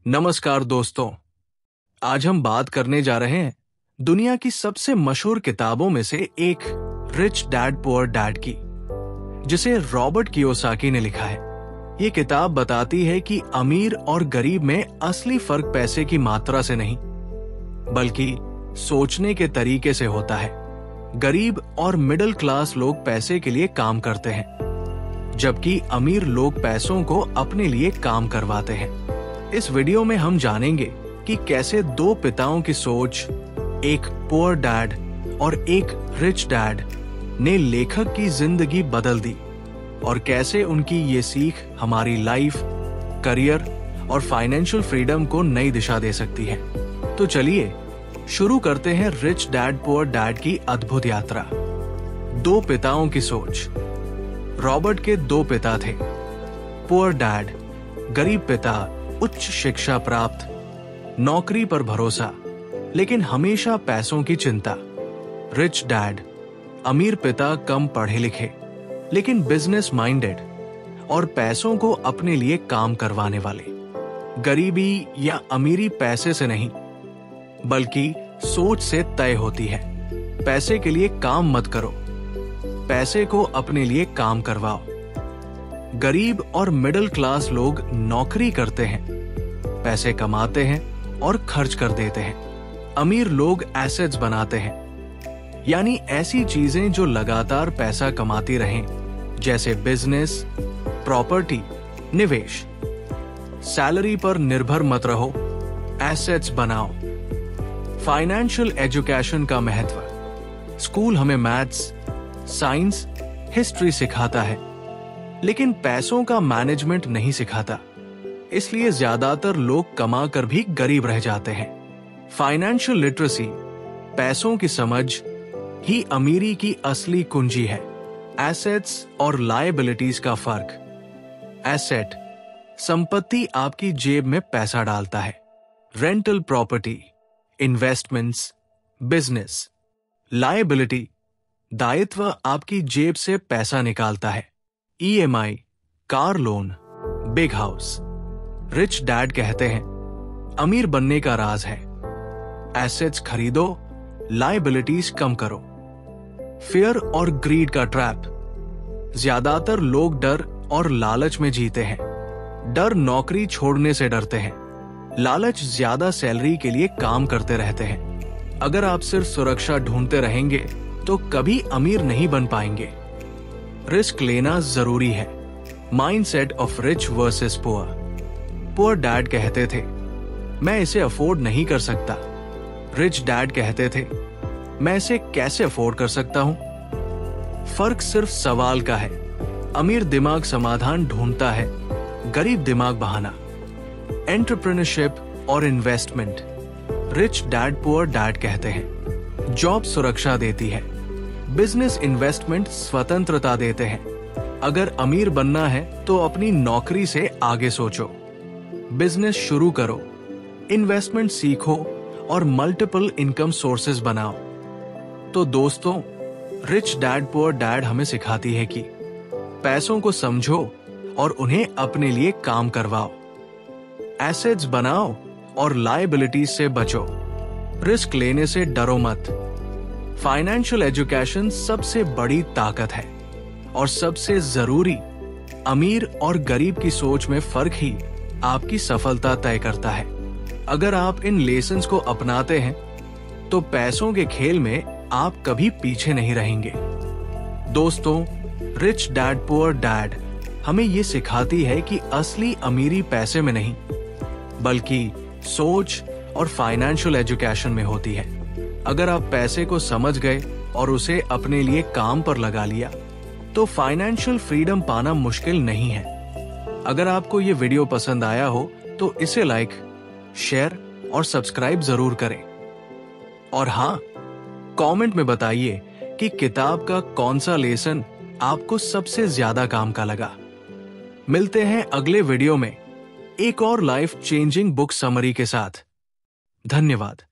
नमस्कार दोस्तों, आज हम बात करने जा रहे हैं दुनिया की सबसे मशहूर किताबों में से एक रिच डैड पुअर डैड की, जिसे रॉबर्ट कियोसाकी ने लिखा है। ये किताब बताती है कि अमीर और गरीब में असली फर्क पैसे की मात्रा से नहीं, बल्कि सोचने के तरीके से होता है। गरीब और मिडिल क्लास लोग पैसे के लिए काम करते हैं, जबकि अमीर लोग पैसों को अपने लिए काम करवाते हैं। इस वीडियो में हम जानेंगे कि कैसे दो पिताओं की सोच, एक पुअर डैड और एक रिच डैड, ने लेखक की जिंदगी बदल दी और कैसे उनकी ये सीख हमारी लाइफ, करियर और फाइनेंशियल फ्रीडम को नई दिशा दे सकती है। तो चलिए शुरू करते हैं रिच डैड पुअर डैड की अद्भुत यात्रा। दो पिताओं की सोच। रॉबर्ट के दो पिता थे। पुअर डैड, गरीब पिता, उच्च शिक्षा प्राप्त, नौकरी पर भरोसा, लेकिन हमेशा पैसों की चिंता। रिच डैड, अमीर पिता, कम पढ़े लिखे, लेकिन बिजनेस माइंडेड और पैसों को अपने लिए काम करवाने वाले। गरीबी या अमीरी पैसे से नहीं, बल्कि सोच से तय होती है। पैसे के लिए काम मत करो, पैसे को अपने लिए काम करवाओ। गरीब और मिडिल क्लास लोग नौकरी करते हैं, पैसे कमाते हैं और खर्च कर देते हैं। अमीर लोग एसेट्स बनाते हैं, यानी ऐसी चीजें जो लगातार पैसा कमाती रहें, जैसे बिजनेस, प्रॉपर्टी, निवेश। सैलरी पर निर्भर मत रहो, एसेट्स बनाओ। फाइनेंशियल एजुकेशन का महत्व। स्कूल हमें मैथ्स, साइंस, हिस्ट्री सिखाता है, लेकिन पैसों का मैनेजमेंट नहीं सिखाता। इसलिए ज्यादातर लोग कमा कर भी गरीब रह जाते हैं। फाइनेंशियल लिटरेसी, पैसों की समझ, ही अमीरी की असली कुंजी है। एसेट्स और लायबिलिटीज का फर्क। एसेट, संपत्ति आपकी जेब में पैसा डालता है। Rental property, investments, business. Liability, दायित्व आपकी जेब से पैसा निकालता है। EMI, car loan, big house. Rich dad कहते हैं, अमीर बनने का राज है एसेट्स खरीदो, लायबिलिटीज कम करो। फियर और ग्रीड का ट्रैप। ज्यादातर लोग डर और लालच में जीते हैं। डर नौकरी छोड़ने से डरते हैं, लालच ज्यादा सैलरी के लिए काम करते रहते हैं। अगर आप सिर्फ सुरक्षा ढूंढते रहेंगे तो कभी अमीर नहीं बन पाएंगे। रिस्क लेना जरूरी है। Mindset of rich versus poor. Poor dad कहते थे, मैं इसे अफोर्ड नहीं कर सकता। रिच डैड कहते थे, मैं इसे कैसे अफोर्ड कर सकता हूं। फर्क सिर्फ सवाल का है। अमीर दिमाग समाधान ढूंढता है, गरीब दिमाग बहाना। एंटरप्रेन्योरशिप और investment. Rich dad poor dad कहते हैं, जॉब सुरक्षा देती है, बिजनेस इन्वेस्टमेंट स्वतंत्रता देते हैं। अगर अमीर बनना है तो अपनी नौकरी से आगे सोचो, बिजनेस शुरू करो, इन्वेस्टमेंट सीखो और मल्टीपल इनकम सोर्सेज बनाओ। तो दोस्तों, रिच डैड पुअर डैड हमें सिखाती है कि पैसों को समझो और उन्हें अपने लिए काम करवाओ। एसेट्स बनाओ और लायबिलिटीज से बचो। रिस्क लेने से डरो मत। फाइनेंशियल एजुकेशन सबसे बड़ी ताकत है और सबसे जरूरी, अमीर और गरीब की सोच में फर्क ही आपकी सफलता तय करता है। अगर आप इन लेसन्स को अपनाते हैं तो पैसों के खेल में आप कभी पीछे नहीं रहेंगे। दोस्तों, रिच डैड पुअर डैड हमें ये सिखाती है कि असली अमीरी पैसे में नहीं, बल्कि सोच और फाइनेंशियल एजुकेशन में होती है। अगर आप पैसे को समझ गए और उसे अपने लिए काम पर लगा लिया तो फाइनेंशियल फ्रीडम पाना मुश्किल नहीं है। अगर आपको ये वीडियो पसंद आया हो तो इसे लाइक, शेयर और सब्सक्राइब जरूर करें। और हाँ, कमेंट में बताइए कि किताब का कौन सा लेसन आपको सबसे ज्यादा काम का लगा। मिलते हैं अगले वीडियो में एक और लाइफ चेंजिंग बुक समरी के साथ। धन्यवाद।